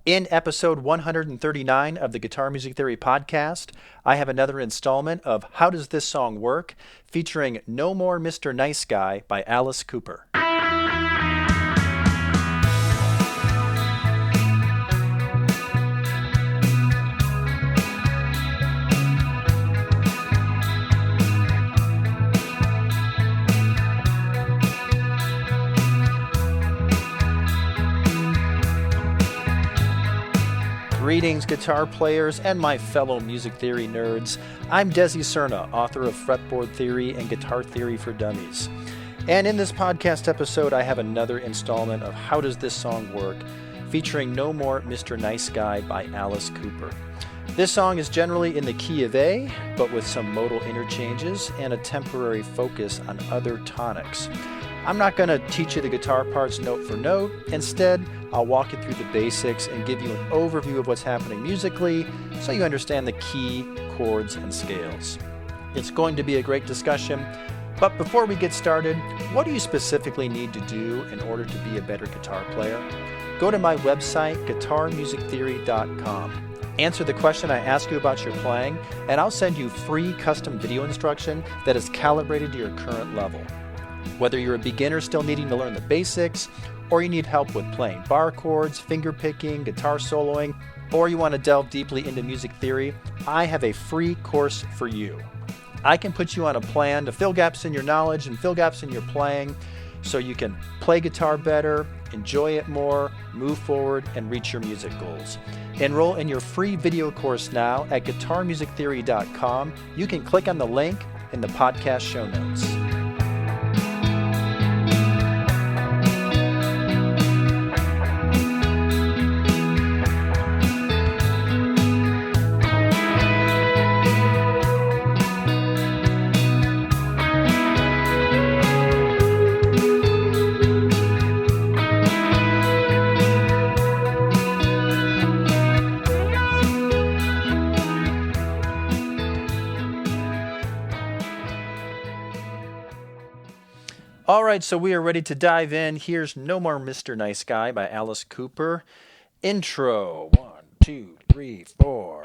In episode 139 of the Guitar Music Theory podcast, I have another installment of How Does This Song Work? Featuring No More Mr. Nice Guy by Alice Cooper. Greetings, guitar players and my fellow music theory nerds. I'm Desi Cerna, author of Fretboard Theory and Guitar Theory for Dummies. And in this podcast episode, I have another installment of How Does This Song Work? Featuring No More Mr. Nice Guy by Alice Cooper. This song is generally in the key of A, but with some modal interchanges and a temporary focus on other tonics. I'm not going to teach you the guitar parts note for note. Instead, I'll walk you through the basics and give you an overview of what's happening musically so you understand the key, chords, and scales. It's going to be a great discussion, but before we get started, what do you specifically need to do in order to be a better guitar player? Go to my website, guitarmusictheory.com. Answer the question I ask you about your playing, and I'll send you free custom video instruction that is calibrated to your current level. Whether you're a beginner still needing to learn the basics, or you need help with playing bar chords, finger picking, guitar soloing, or you want to delve deeply into music theory, I have a free course for you. I can put you on a plan to fill gaps in your knowledge and fill gaps in your playing so you can play guitar better, enjoy it more, move forward, and reach your music goals. Enroll in your free video course now at guitarmusictheory.com. You can click on the link in the podcast show notes. All right, so we are ready to dive in. Here's No More Mr. Nice Guy by Alice Cooper. Intro. 1, 2, 3, 4.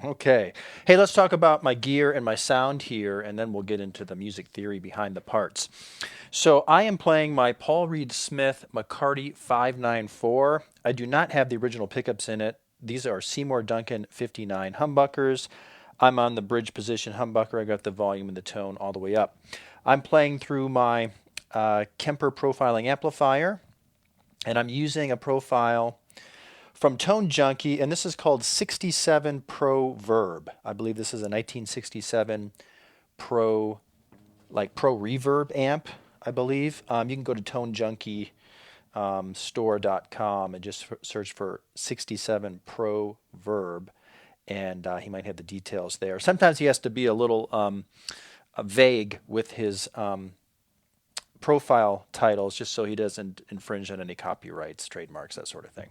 Okay. Hey, let's talk about my gear and my sound here, and then we'll get into the music theory behind the parts. So I am playing my Paul Reed Smith McCarty 594. I do not have the original pickups in it. These are Seymour Duncan 59 humbuckers. I'm on the bridge position humbucker. I got the volume and the tone all the way up. I'm playing through my Kemper profiling amplifier, and I'm using a profile from Tone Junkie, and this is called 67 Pro Verb. I believe this is a 1967 Pro Reverb amp, I believe. You can go to tonejunkie store.com and just search for 67 Pro Verb, and he might have the details there. Sometimes he has to be a little vague with his profile titles just so he doesn't infringe on any copyrights, trademarks, that sort of thing.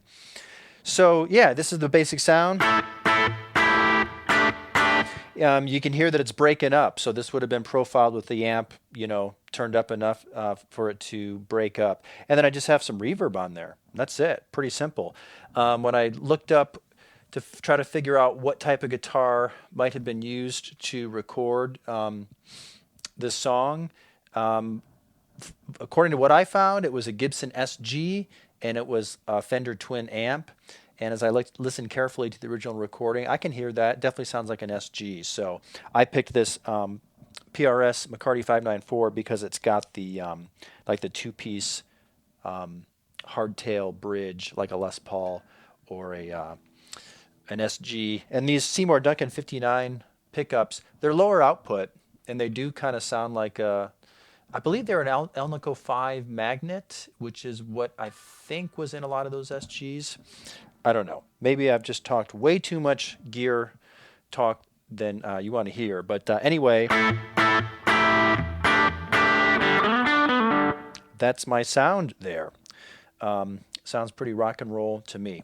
So yeah, this is the basic sound. You can hear that it's breaking up. So this would have been profiled with the amp, turned up enough for it to break up. And then I just have some reverb on there. That's it. Pretty simple. When I looked up to try to figure out what type of guitar might have been used to record this song, according to what I found, it was a Gibson SG, and it was a Fender Twin amp. And as I listened carefully to the original recording, I can hear that. It definitely sounds like an SG. So I picked this PRS McCarty 594 because it's got the the two-piece hardtail bridge, like a Les Paul or an SG. And these Seymour Duncan 59 pickups, they're lower output, and they do kind of sound like I believe they're an Alnico 5 magnet, which is what I think was in a lot of those SGs. I don't know. Maybe I've just talked way too much gear talk than you want to hear. But anyway, that's my sound there. Sounds pretty rock and roll to me.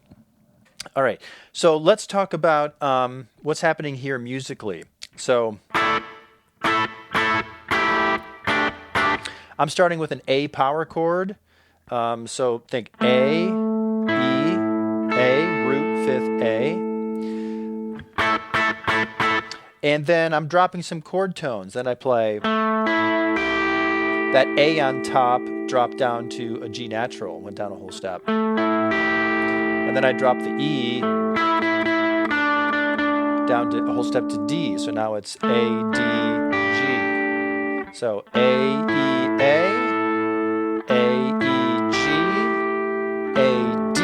All right, so let's talk about what's happening here musically. So I'm starting with an A power chord. So think A, E, A, root, fifth A. And then I'm dropping some chord tones. Then I play that A on top, drop down to a G natural, went down a whole step. And then I drop the E down to a whole step to D. So now it's A, D, G. So A, E, A, E, G, A, D,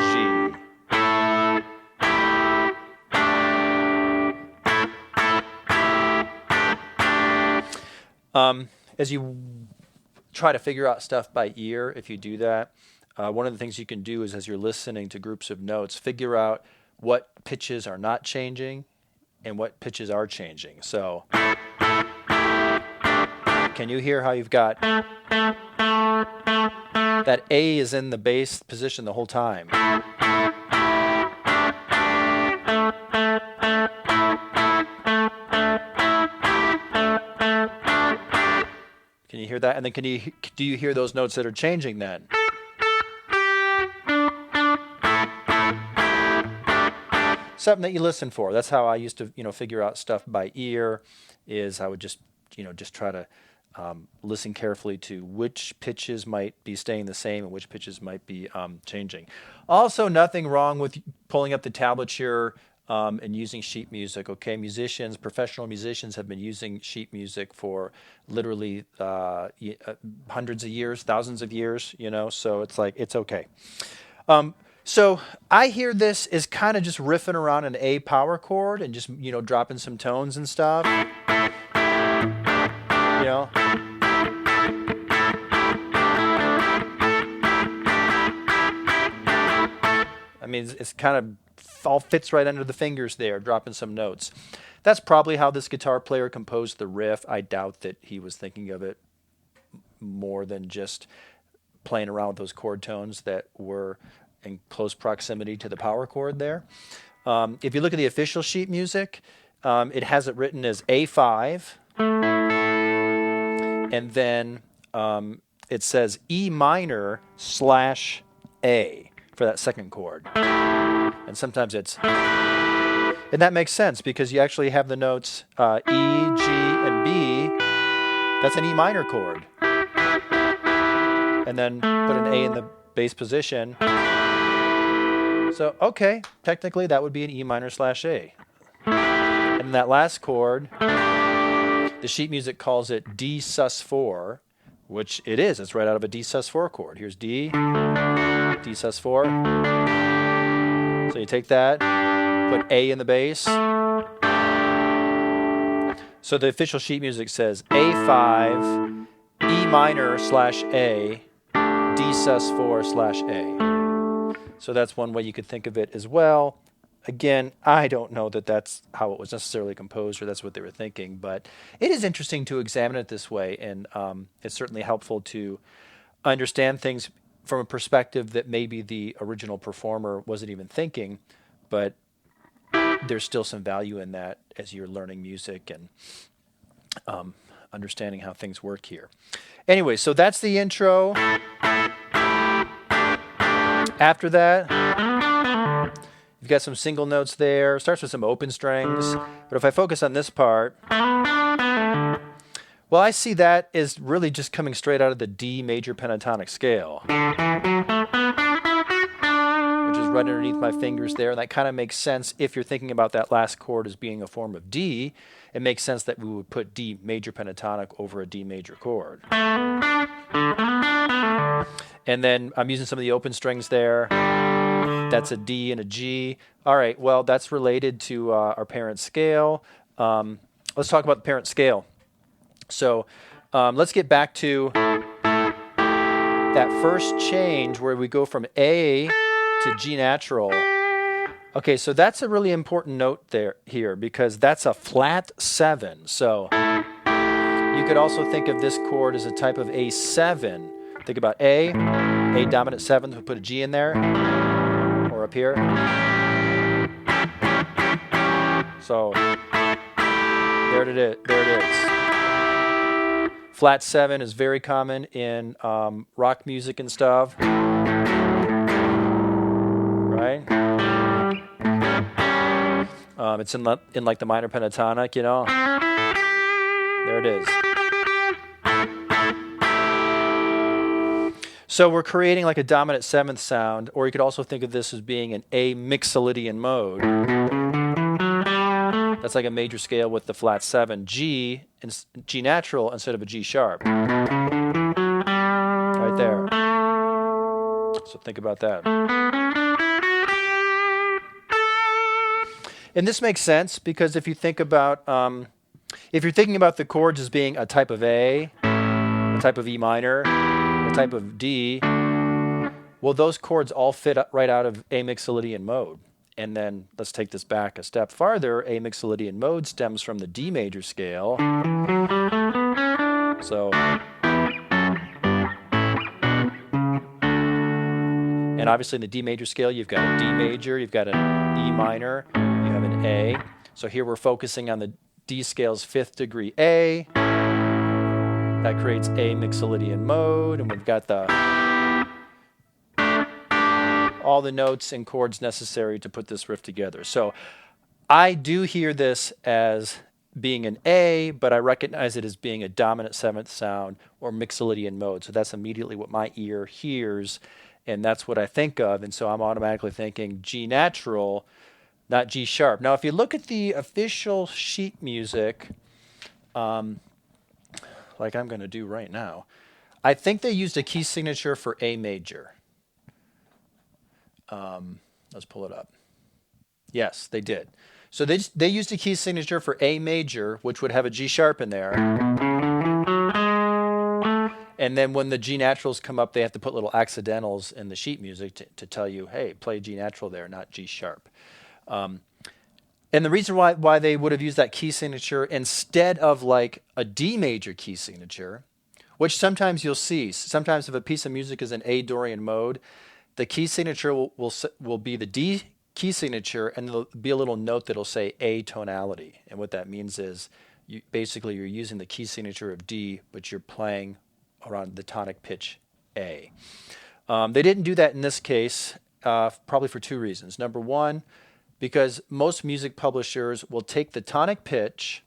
G. As you try to figure out stuff by ear, if you do that, one of the things you can do is, as you're listening to groups of notes, figure out what pitches are not changing and what pitches are changing. So can you hear how you've got that A is in the bass position the whole time? Can you hear that? And then do you hear those notes that are changing then? Something that you listen for. That's how I used to, figure out stuff by ear. Is I would just try to listen carefully to which pitches might be staying the same and which pitches might be changing. Also, nothing wrong with pulling up the tablature and using sheet music. Okay, professional musicians have been using sheet music for literally hundreds of years, thousands of years. So it's okay. So I hear this as kind of just riffing around an A power chord and just dropping some tones and stuff. I mean, it's kind of all fits right under the fingers there, dropping some notes. That's probably how this guitar player composed the riff. I doubt that he was thinking of it more than just playing around with those chord tones that were in close proximity to the power chord there. If you look at the official sheet music, it has it written as A5, and then it says E minor / A for that second chord. And sometimes and that makes sense because you actually have the notes E, G, and B. That's an E minor chord. And then put an A in the bass position. So, okay, technically that would be an E minor / A. And that last chord, the sheet music calls it D sus4, which it is. It's right out of a D sus4 chord. Here's D, D sus4. So you take that, put A in the bass. So the official sheet music says A5, E minor / A, D sus4 / A. So that's one way you could think of it as well. Again, I don't know that that's how it was necessarily composed or that's what they were thinking, but it is interesting to examine it this way, and it's certainly helpful to understand things from a perspective that maybe the original performer wasn't even thinking, but there's still some value in that as you're learning music and understanding how things work here. Anyway, so that's the intro. After that, you've got some single notes there. Starts with some open strings. But if I focus on this part, well, I see that as really just coming straight out of the D major pentatonic scale, which is right underneath my fingers there. And that kind of makes sense if you're thinking about that last chord as being a form of D. It makes sense that we would put D major pentatonic over a D major chord. And then I'm using some of the open strings there. That's a D and a G. All right, well, that's related to our parent scale. Let's talk about the parent scale. So let's get back to that first change where we go from A to G natural. Okay, so that's a really important note here because that's a flat 7. So you could also think of this chord as a type of A7. Think about A, A dominant 7th, we put a G in there, or up here. So there it is. Flat 7 is very common in rock music and stuff, right? It's in like the minor pentatonic, you know. There it is. So we're creating like a dominant 7th sound, or you could also think of this as being an A mixolydian mode. That's like a major scale with the flat 7, G natural instead of a G sharp. Right there. So think about that. And this makes sense because if you think about, if you're thinking about the chords as being a type of A, a type of E minor, a type of D, well, those chords all fit right out of A mixolydian mode. And then let's take this back a step farther. A mixolydian mode stems from the D major scale. So, and obviously in the D major scale, you've got a D major, you've got an E minor, you have an A. So here we're focusing on the D scale's 5th degree A. That creates A mixolydian mode, and we've got all the notes and chords necessary to put this riff together. So I do hear this as being an A, but I recognize it as being a dominant 7th sound or mixolydian mode. So that's immediately what my ear hears, and that's what I think of. And so I'm automatically thinking G natural, not G sharp. Now, if you look at the official sheet music, like I'm going to do right now, I think they used a key signature for A major. Let's pull it up. Yes, they did. So they used a key signature for A major, which would have a G sharp in there. And then when the G naturals come up, they have to put little accidentals in the sheet music to tell you, hey, play G natural there, not G sharp. And the reason why they would have used that key signature instead of like a D major key signature, which sometimes you'll see. Sometimes if a piece of music is in A Dorian mode, the key signature will be the D key signature, and there'll be a little note that'll say A tonality. And what that means is basically you're using the key signature of D, but you're playing around the tonic pitch A. They didn't do that in this case, probably for 2 reasons. Number one, because most music publishers will take the tonic pitch,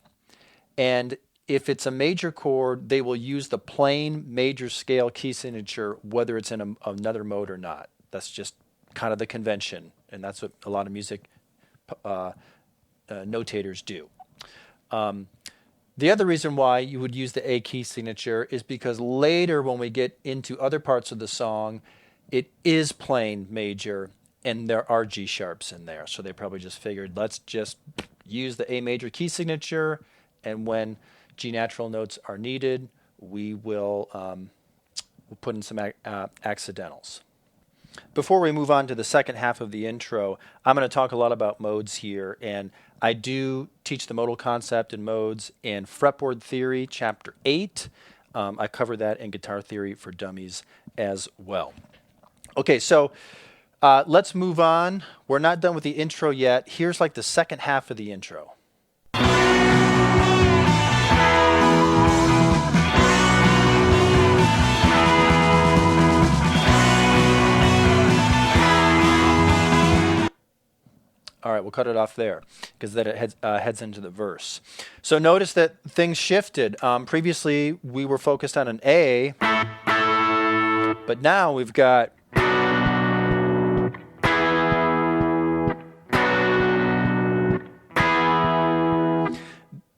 and if it's a major chord, they will use the plain major scale key signature, whether it's in another mode or not. That's just kind of the convention, and that's what a lot of music notators do. The other reason why you would use the A key signature is because later when we get into other parts of the song, it is plain major, and there are G sharps in there. So they probably just figured, let's just use the A major key signature, and when G natural notes are needed, we'll put in some accidentals. Before we move on to the second half of the intro, I'm going to talk a lot about modes here, and I do teach the modal concept and modes in Fretboard Theory, Chapter 8. I cover that in Guitar Theory for Dummies as well. Okay, so let's move on. We're not done with the intro yet. Here's like the second half of the intro. All right, we'll cut it off there because then it heads into the verse. So notice that things shifted. Previously, we were focused on an A, but now we've got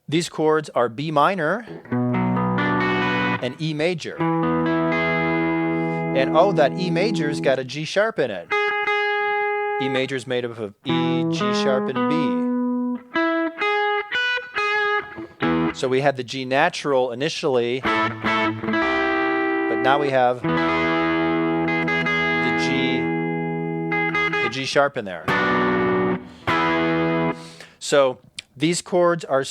these chords are B minor and E major. And oh, that E major's got a G sharp in it. E major is made up of E, G sharp, and B. So we had the G natural initially, but now we have the G sharp in there. So these chords are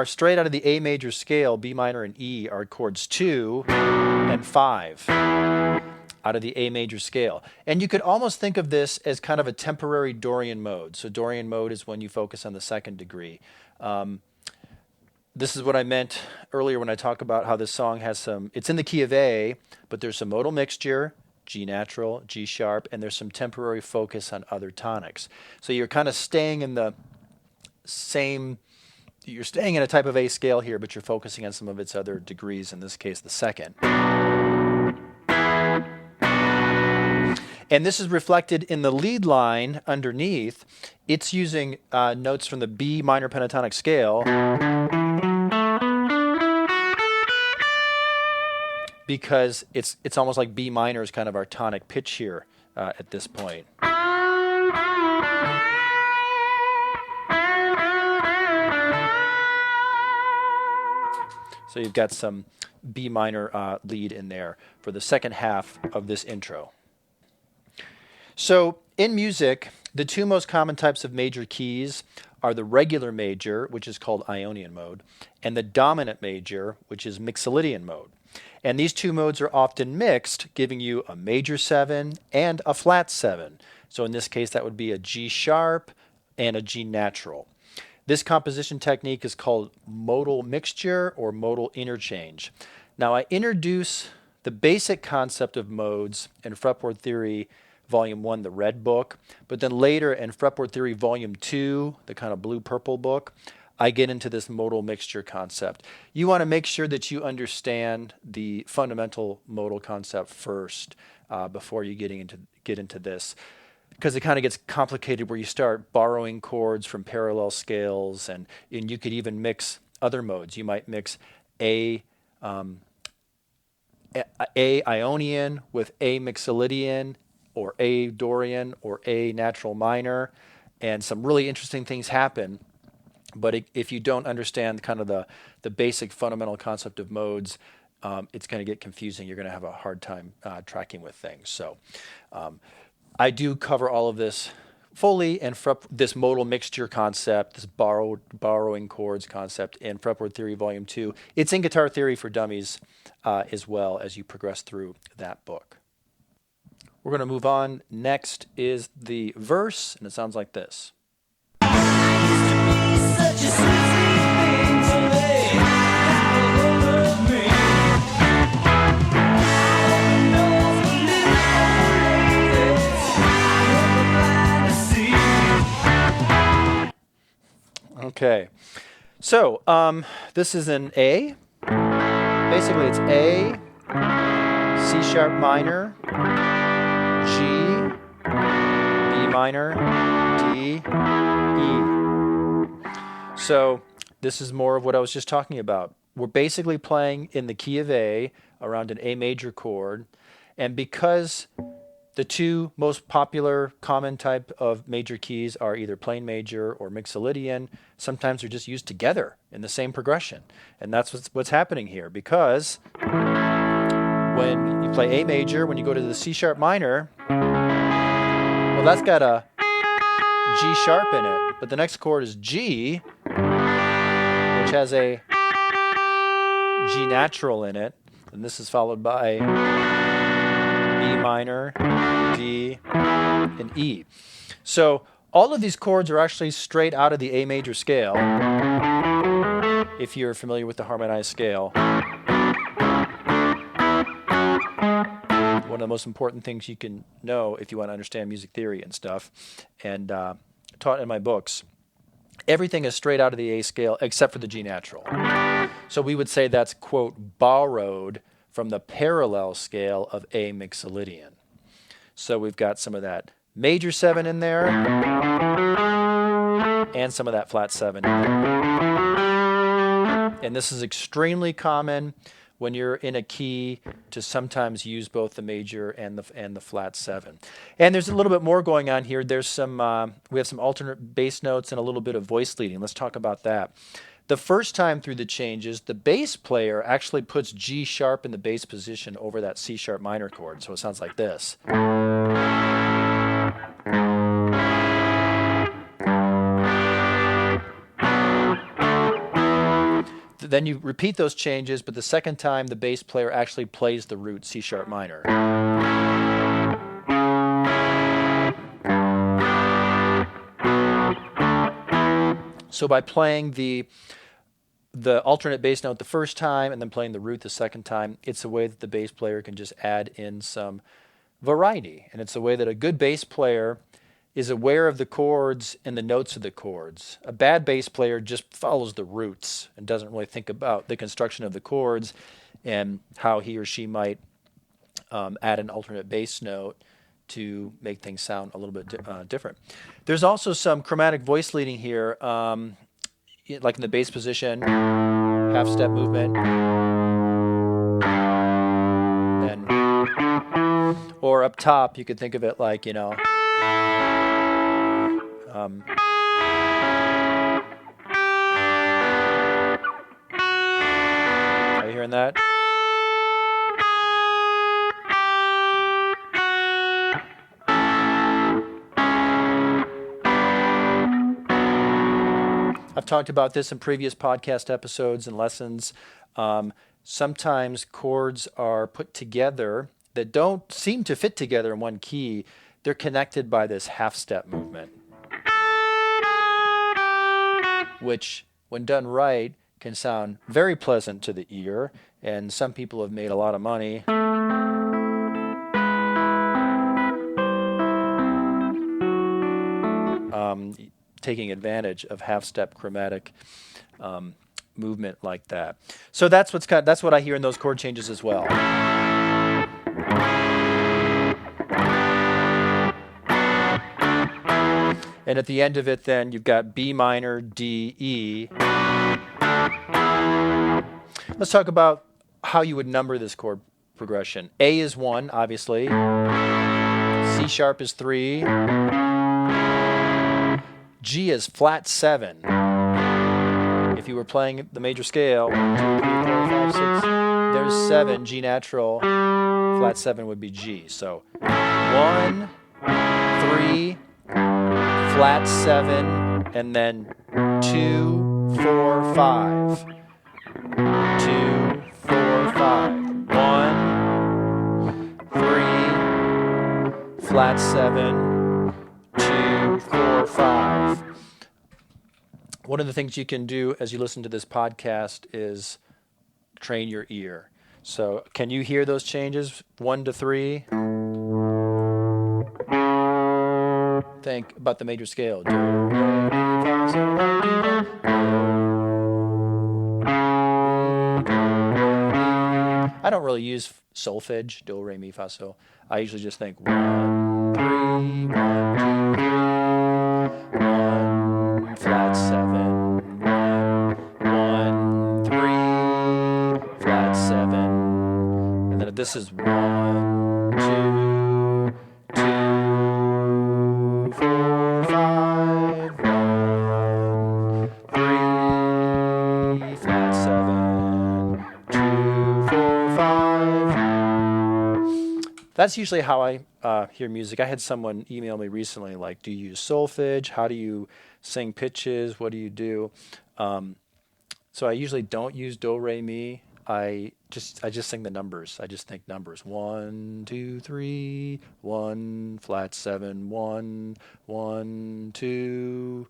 straight out of the A major scale. B minor and E are chords 2 and 5. out of the A major scale. And you could almost think of this as kind of a temporary Dorian mode. So Dorian mode is when you focus on the second degree. This is what I meant earlier when I talk about how this song has some, it's in the key of A, but there's some modal mixture, G natural, G sharp, and there's some temporary focus on other tonics. So you're kind of staying in the same, you're staying in a type of A scale here, but you're focusing on some of its other degrees, in this case the second. And this is reflected in the lead line underneath. It's using notes from the B minor pentatonic scale, because it's almost like B minor is kind of our tonic pitch here at this point. So you've got some B minor lead in there for the second half of this intro. So in music, the two most common types of major keys are the regular major, which is called Ionian mode, and the dominant major, which is Mixolydian mode. And these two modes are often mixed, giving you a major 7 and a flat 7. So in this case, that would be a G sharp and a G natural. This composition technique is called modal mixture or modal interchange. Now, I introduce the basic concept of modes in Fretboard Theory Volume 1, the red book, but then later in Fretboard Theory Volume 2, the kind of blue-purple book, I get into this modal mixture concept. You want to make sure that you understand the fundamental modal concept first before you get into this, because it kind of gets complicated where you start borrowing chords from parallel scales, and you could even mix other modes. You might mix A Ionian with A Mixolydian, or A Dorian, or A natural minor, and some really interesting things happen. But if you don't understand kind of the basic fundamental concept of modes, it's going to get confusing. You're going to have a hard time tracking with things. So I do cover all of this fully, and this modal mixture concept, this borrowing chords concept in Fretboard Theory Volume 2. It's in Guitar Theory for Dummies as well as you progress through that book. We're going to move on. Next is the verse, and it sounds like this. Okay, so this is an A. Basically, it's A, C sharp minor, G, B minor, D, E. So this is more of what I was just talking about. We're basically playing in the key of A around an A major chord, and because the two most popular common type of major keys are either plain major or Mixolydian, sometimes they're just used together in the same progression. And that's what's happening here, because when you play A major, when you go to the C sharp minor, well, that's got a G sharp in it, but the next chord is G, which has a G natural in it, and this is followed by B minor, D, and E. So all of these chords are actually straight out of the A major scale, if you're familiar with the harmonized scale. One of the most important things you can know if you want to understand music theory and stuff, and taught in my books. Everything is straight out of the A scale except for the G natural. So we would say that's, quote, borrowed from the parallel scale of A Mixolydian. So we've got some of that major 7 in there and some of that flat 7 in there. And this is extremely common when you're in a key to sometimes use both the major and the flat 7. And there's a little bit more going on here. There's some we have some alternate bass notes and a little bit of voice leading. Let's talk about that. The first time through the changes, the bass player actually puts G sharp in the bass position over that C sharp minor chord. So it sounds like this. Then you repeat those changes, but the second time the bass player actually plays the root C sharp minor. So by playing the alternate bass note the first time and then playing the root the second time, it's a way that the bass player can just add in some variety. And it's a way that a good bass player is aware of the chords and the notes of the chords. A bad bass player just follows the roots and doesn't really think about the construction of the chords and how he or she might add an alternate bass note to make things sound a little bit different. There's also some chromatic voice leading here, like in the bass position, half step movement, then, or up top, you could think of it like, are you hearing that? I've talked about this in previous podcast episodes and lessons. Sometimes chords are put together that don't seem to fit together in one key. They're connected by this half-step movement, which, when done right, can sound very pleasant to the ear, and some people have made a lot of money taking advantage of half-step chromatic movement like that. So that's what I hear in those chord changes as well. And at the end of it, then you've got B minor, D, E. Let's talk about how you would number this chord progression. A is 1, obviously. C sharp is 3. G is flat 7. If you were playing the major scale, 1, 2, 3, 4, 5, 6, there's 7. G natural, flat 7 would be G. So 1, 3, flat 7, and then 2, 4, 5. 2, 4, 5. 1, 3, flat 7, 2, 4, 5. One of the things you can do as you listen to this podcast is train your ear. So can you hear those changes? 1 to 3. Think about the major scale. Do, re, mi, fa, sol, la, ti, do, do, re, mi. I don't really use solfege, do, re, mi, fa, sol. I usually just think 1, 3, 1, 2, 3, 1, flat 7, 1, 3, flat 7, and then this is 1, 2, 2, 4, 5, 1, 3, flat 7, 2, 4, 5. That's usually how I hear music. I had someone email me recently, like, do you use solfege? How do you sing pitches? What do you do? So I usually don't use do, re, mi. I just sing the numbers. I just think numbers. 1, 2, 3, 1, flat 7, 1, 1, 2,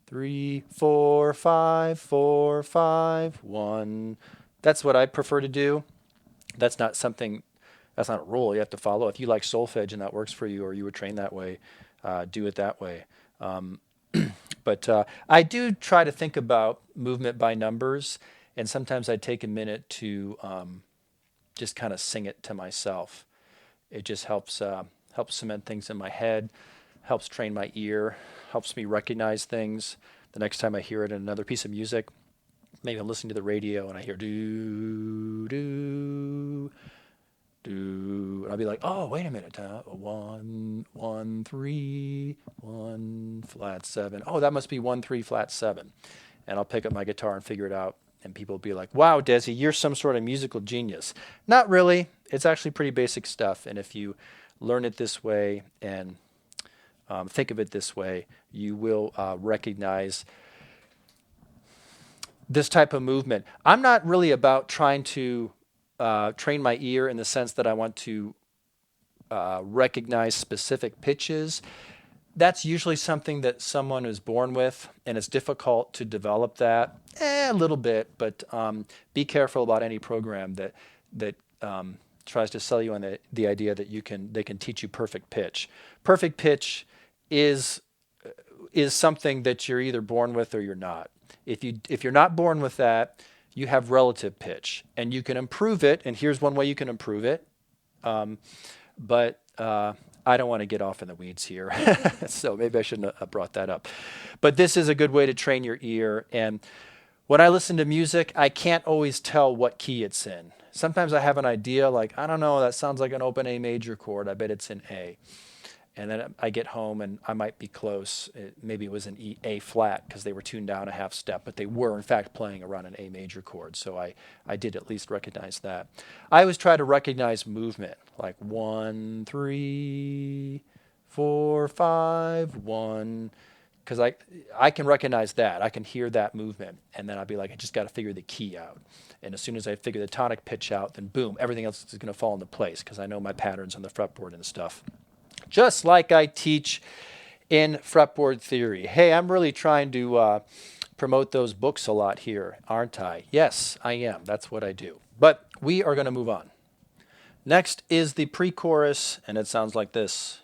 3, 4, 5, 4, 5, 1. That's what I prefer to do. That's not a rule you have to follow. If you like solfege and that works for you, or you were trained that way, do it that way. But I do try to think about movement by numbers, and sometimes I take a minute to just kind of sing it to myself. It just helps cement things in my head, helps train my ear, helps me recognize things. The next time I hear it in another piece of music, maybe I'm listening to the radio and I hear do, do, do, and I'll be like, oh, wait a minute, 1, 1, 3, 1, flat 7. Oh, that must be 1, 3, flat 7. And I'll pick up my guitar and figure it out. And people will be like, wow, Desi, you're some sort of musical genius. Not really. It's actually pretty basic stuff. And if you learn it this way and think of it this way, you will recognize this type of movement. I'm not really about trying to train my ear in the sense that I want to recognize specific pitches. That's usually something that someone is born with, and it's difficult to develop that. A little bit, but be careful about any program that tries to sell you on the idea that they can teach you perfect pitch. Perfect pitch is something that you're either born with or you're not. If you're not born with that, you have relative pitch, and you can improve it. And here's one way you can improve it. But I don't want to get off in the weeds here, so maybe I shouldn't have brought that up. But this is a good way to train your ear. And when I listen to music, I can't always tell what key it's in. Sometimes I have an idea, like, I don't know, that sounds like an open A major chord. I bet it's in A. And then I get home and I might be close. Maybe it was an A flat because they were tuned down a half step, but they were in fact playing around an A major chord. So I did at least recognize that. I always try to recognize movement, like 1, 3, 4, 5, 1, because I can recognize that. I can hear that movement, and then I'll be like, I just got to figure the key out. And as soon as I figure the tonic pitch out, then boom, everything else is going to fall into place because I know my patterns on the fretboard and stuff. Just like I teach in fretboard theory. Hey, I'm really trying to promote those books a lot here, aren't I? Yes, I am. That's what I do. But we are going to move on. Next is the pre-chorus, and it sounds like this.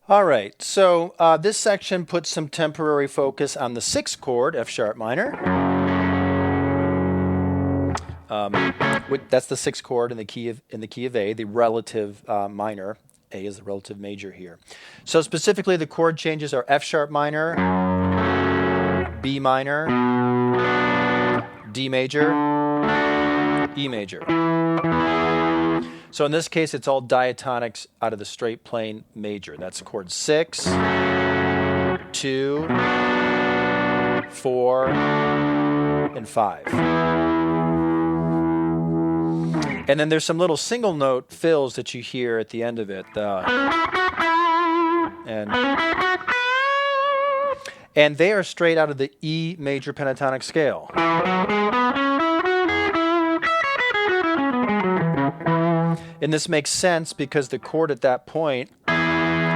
All right, so this section puts some temporary focus on the 6th chord, F sharp minor. That's the 6th chord in the key of A, the relative minor. A is the relative major here. So specifically, the chord changes are F sharp minor, B minor, D major, E major. So in this case, it's all diatonics out of the straight plane major. That's chord 6, 2, 4, and 5. And then there's some little single note fills that you hear at the end of it. And they are straight out of the E major pentatonic scale. And this makes sense because the chord at that point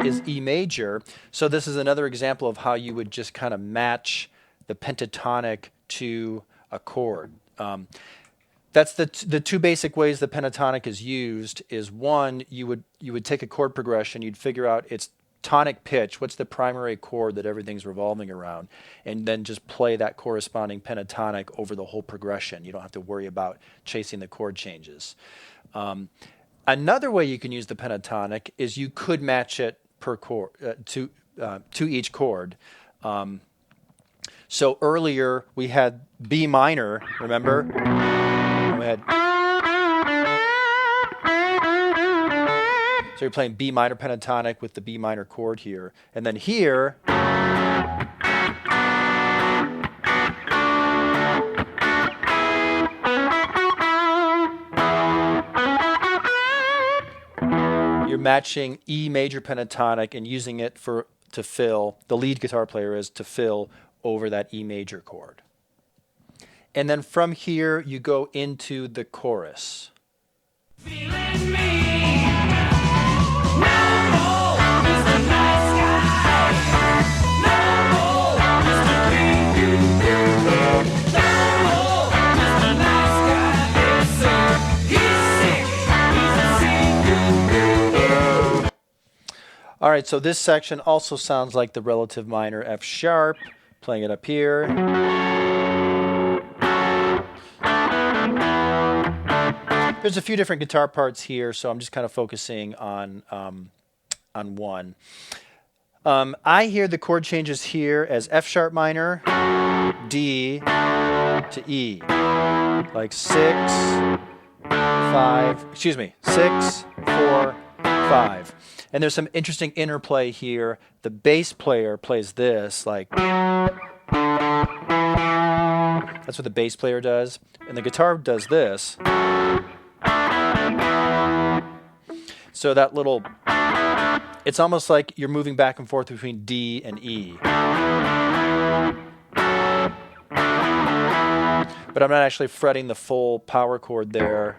is E major. So this is another example of how you would just kind of match the pentatonic to a chord. That's the two basic ways the pentatonic is used. Is one, you would take a chord progression, you'd figure out its tonic pitch, what's the primary chord that everything's revolving around, and then just play that corresponding pentatonic over the whole progression. You don't have to worry about chasing the chord changes. Another way you can use the pentatonic is you could match it per chord to each chord. So earlier we had B minor, remember? We had, so you're playing B minor pentatonic with the B minor chord here. And then here, you're matching E major pentatonic and using it to fill, the lead guitar player is to fill over that E major chord. And then from here, you go into the chorus. Feeling me. No more Mr. Nice Guy. No more Mr. King. No more Mr. Nice Guy. Yes, sir. He's sick. He's a singer. All right, so this section also sounds like the relative minor F sharp. Playing it up here. There's a few different guitar parts here, so I'm just kind of focusing on one. I hear the chord changes here as F sharp minor, D to E, like 6, 4, 5. And there's some interesting interplay here. The bass player plays this, like, that's what the bass player does, and the guitar does this. So that little, it's almost like you're moving back and forth between D and E. But I'm not actually fretting the full power chord there.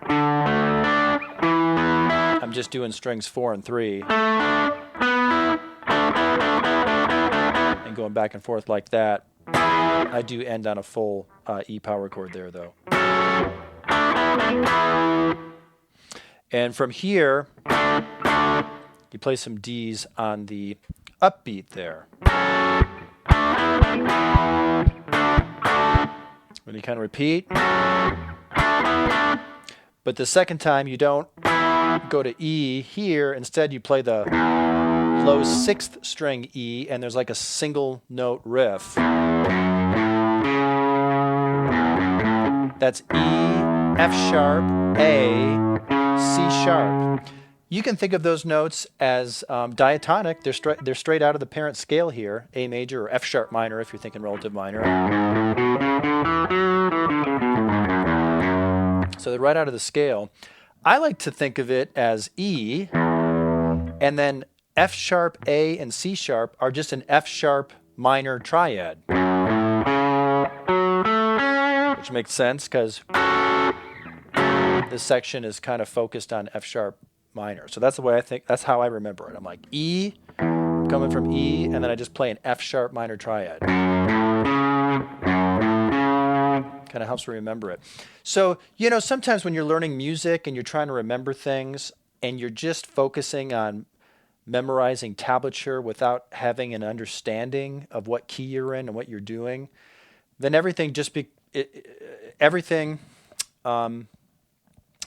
I'm just doing strings 4 and 3. And going back and forth like that. I do end on a full E power chord there, though. And from here, you play some Ds on the upbeat there. When you kind of repeat. But the second time, you don't go to E here. Instead, you play the low 6th string E, and there's like a single note riff. That's E, F sharp, A, C sharp. You can think of those notes as diatonic. They're straight out of the parent scale here, A major or F sharp minor if you're thinking relative minor. So they're right out of the scale. I like to think of it as E, and then F sharp, A, and C sharp are just an F sharp minor triad. Which makes sense because this section is kind of focused on F sharp minor. So that's the way I think, that's how I remember it. I'm like E, coming from E, and then I just play an F sharp minor triad. Kind of helps me remember it. So, you know, sometimes when you're learning music and you're trying to remember things and you're just focusing on memorizing tablature without having an understanding of what key you're in and what you're doing, then everything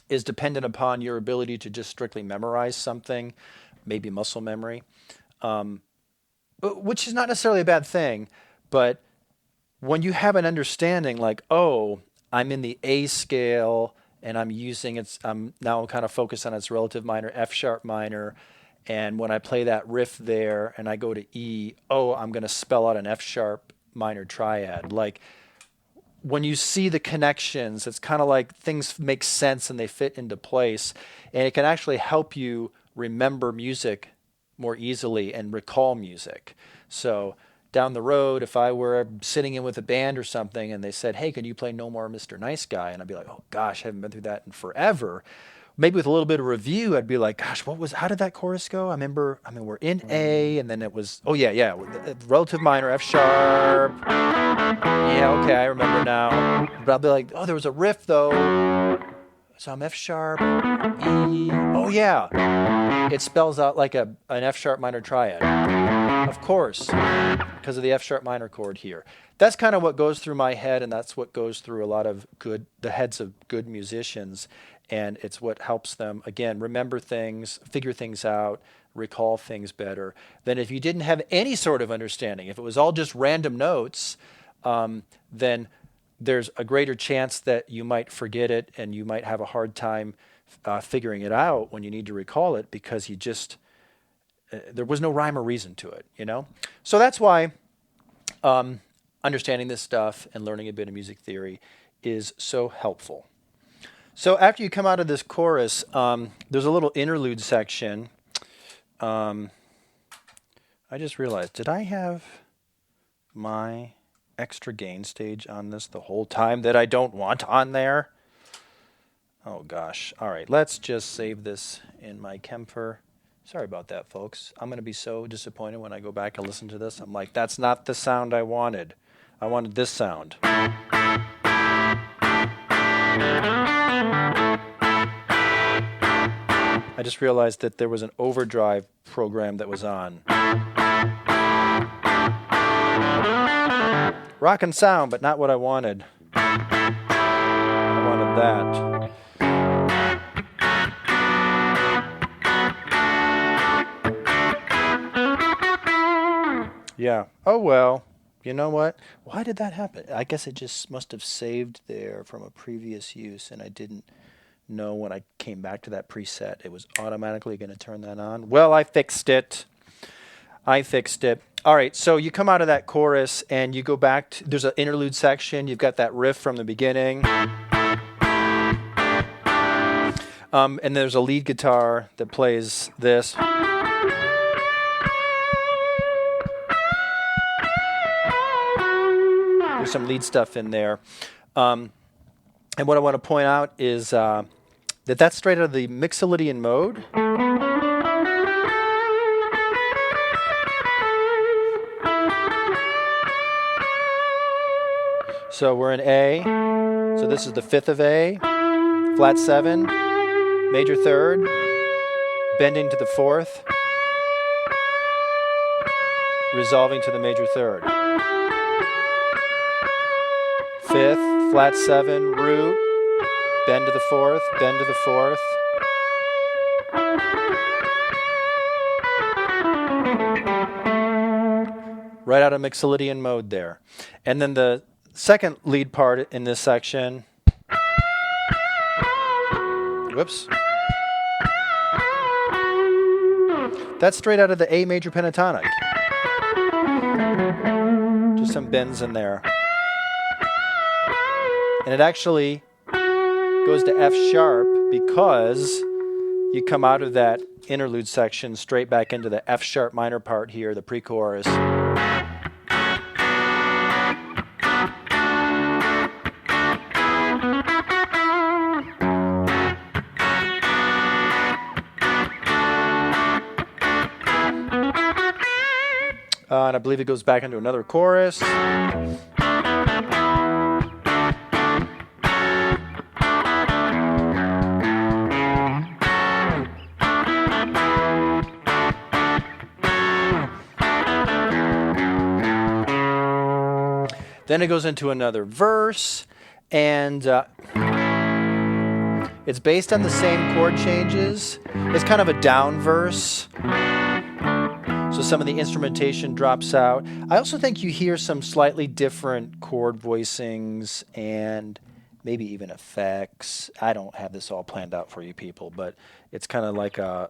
is dependent upon your ability to just strictly memorize something, maybe muscle memory, which is not necessarily a bad thing, but when you have an understanding like, oh, I'm in the A scale and I'm now kind of focused on its relative minor, F sharp minor, and when I play that riff there and I go to E, oh, I'm going to spell out an F sharp minor triad. Like when you see the connections, it's kind of like things make sense and they fit into place, and it can actually help you remember music more easily and recall music. So down the road, if I were sitting in with a band or something and they said, hey, can you play No More Mr. Nice Guy? And I'd be like, oh gosh, I haven't been through that in forever. Maybe with a little bit of review, I'd be like, gosh, how did that chorus go? I mean, we're in A, and then it was, relative minor, F sharp. Yeah, okay, I remember now. But I'll be like, oh, there was a riff though. So I'm F sharp, E. Oh yeah, it spells out like an F sharp minor triad. Of course, because of the F sharp minor chord here. That's kind of what goes through my head, and that's what goes through a lot of the heads of good musicians, and it's what helps them, again, remember things, figure things out, recall things better than if you didn't have any sort of understanding. If it was all just random notes, then there's a greater chance that you might forget it and you might have a hard time figuring it out when you need to recall it because you just there was no rhyme or reason to it, you know? So that's why understanding this stuff and learning a bit of music theory is so helpful. So after you come out of this chorus, there's a little interlude section. I just realized, did I have my extra gain stage on this the whole time that I don't want on there? Oh gosh. All right, let's just save this in my Kemper. Sorry about that, folks. I'm going to be so disappointed when I go back and listen to this. I'm like, that's not the sound I wanted. I wanted this sound. I just realized that there was an overdrive program that was on. Rockin' sound, but not what I wanted. I wanted that. Yeah. Oh, well. You know what? Why did that happen? I guess it just must have saved there from a previous use, and I didn't know when I came back to that preset it was automatically going to turn that on. Well, I fixed it. All right, so you come out of that chorus, and you go back to, there's an interlude section. You've got that riff from the beginning. And there's a lead guitar that plays this. There's some lead stuff in there. And what I want to point out is that that's straight out of the Mixolydian mode. So we're in A. So this is the 5th of A, flat 7, major 3rd, bending to the 4th, resolving to the major 3rd. 5th, flat 7, root, bend to the 4th, bend to the 4th. Right out of Mixolydian mode there. And then the second lead part in this section, whoops, that's straight out of the A major pentatonic. Just some bends in there. And it actually goes to F sharp because you come out of that interlude section straight back into the F sharp minor part here, the pre-chorus. And I believe it goes back into another chorus. Then it goes into another verse, and it's based on the same chord changes. It's kind of a down verse, so some of the instrumentation drops out. I also think you hear some slightly different chord voicings and maybe even effects. I don't have this all planned out for you people, but it's kind of like a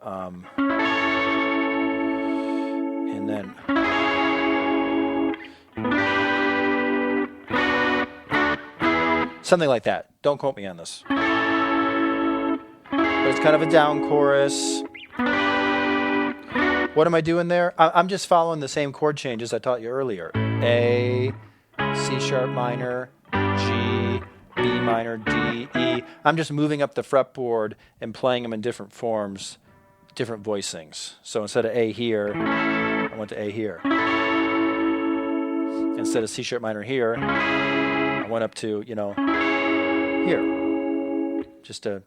and then something like that. Don't quote me on this. But it's kind of a down chorus. What am I doing there? I'm just following the same chord changes I taught you earlier. A, C sharp minor, G, B minor, D, E. I'm just moving up the fretboard and playing them in different forms, different voicings. So instead of A here, I went to A here. Instead of C sharp minor here, I went up to, here. Just to,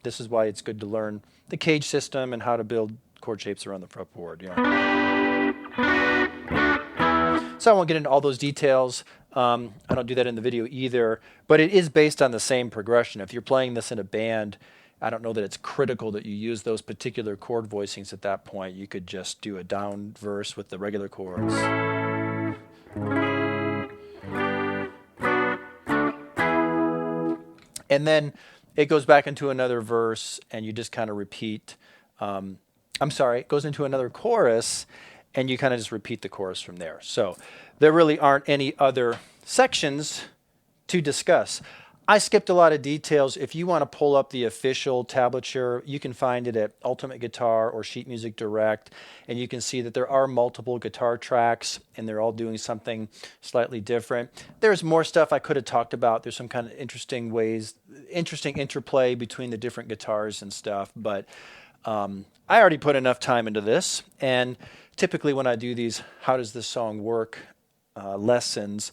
this is why it's good to learn the cage system and how to build chord shapes around the fretboard. So I won't get into all those details. I don't do that in the video either, but it is based on the same progression. If you're playing this in a band, I don't know that it's critical that you use those particular chord voicings at that point. You could just do a down verse with the regular chords. And then it goes back into another verse, and you just kind of repeat. It goes into another chorus, and you kind of just repeat the chorus from there. So there really aren't any other sections to discuss. I skipped a lot of details. If you want to pull up the official tablature, you can find it at Ultimate Guitar or Sheet Music Direct, and you can see that there are multiple guitar tracks, and they're all doing something slightly different. There's more stuff I could have talked about. There's some kind of interesting interplay between the different guitars and stuff, but I already put enough time into this, and typically when I do these how does this song work lessons,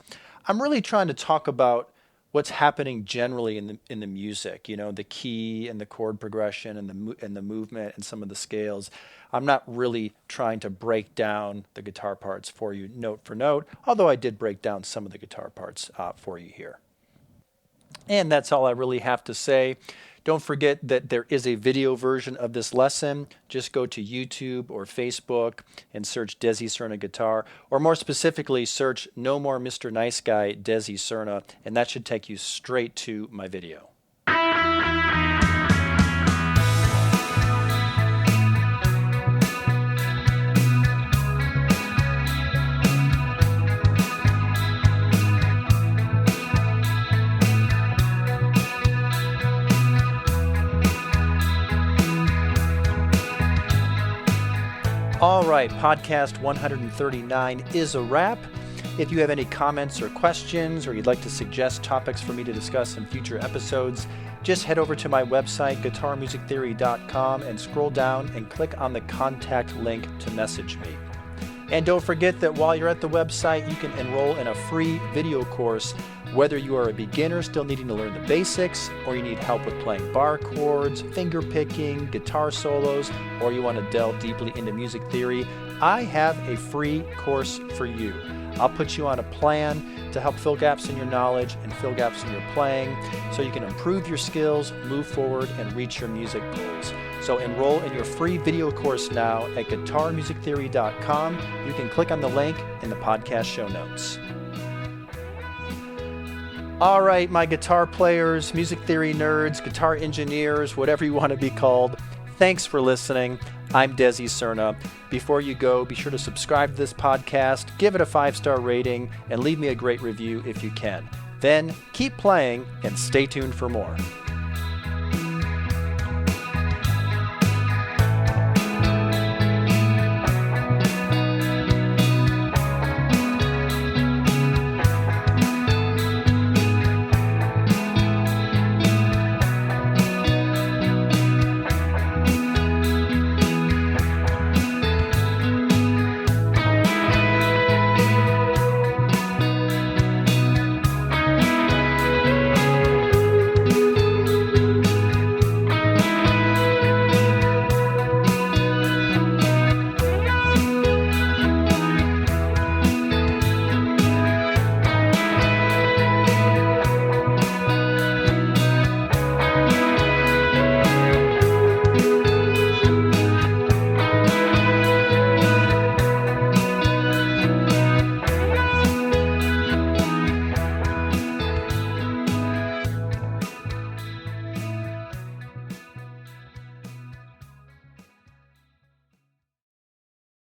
I'm really trying to talk about what's happening generally in the music, the key and the chord progression and the movement and some of the scales. I'm not really trying to break down the guitar parts for you note for note, although I did break down some of the guitar parts for you here. And that's all I really have to say. Don't forget that there is a video version of this lesson. Just go to YouTube or Facebook and search Desi Cerna Guitar, or more specifically, search No More Mr. Nice Guy Desi Cerna, and that should take you straight to my video. All right, podcast 139 is a wrap. If you have any comments or questions, or you'd like to suggest topics for me to discuss in future episodes, just head over to my website, guitarmusictheory.com, and scroll down and click on the contact link to message me. And don't forget that while you're at the website, you can enroll in a free video course, whether you are a beginner still needing to learn the basics, or you need help with playing bar chords, finger picking, guitar solos, or you want to delve deeply into music theory. I have a free course for you. I'll put you on a plan to help fill gaps in your knowledge and fill gaps in your playing so you can improve your skills, move forward, and reach your music goals. So enroll in your free video course now at guitarmusictheory.com. You can click on the link in the podcast show notes. All right, my guitar players, music theory nerds, guitar engineers, whatever you want to be called, thanks for listening. I'm Desi Cerna. Before you go, be sure to subscribe to this podcast, give it a 5-star rating, and leave me a great review if you can. Then keep playing and stay tuned for more.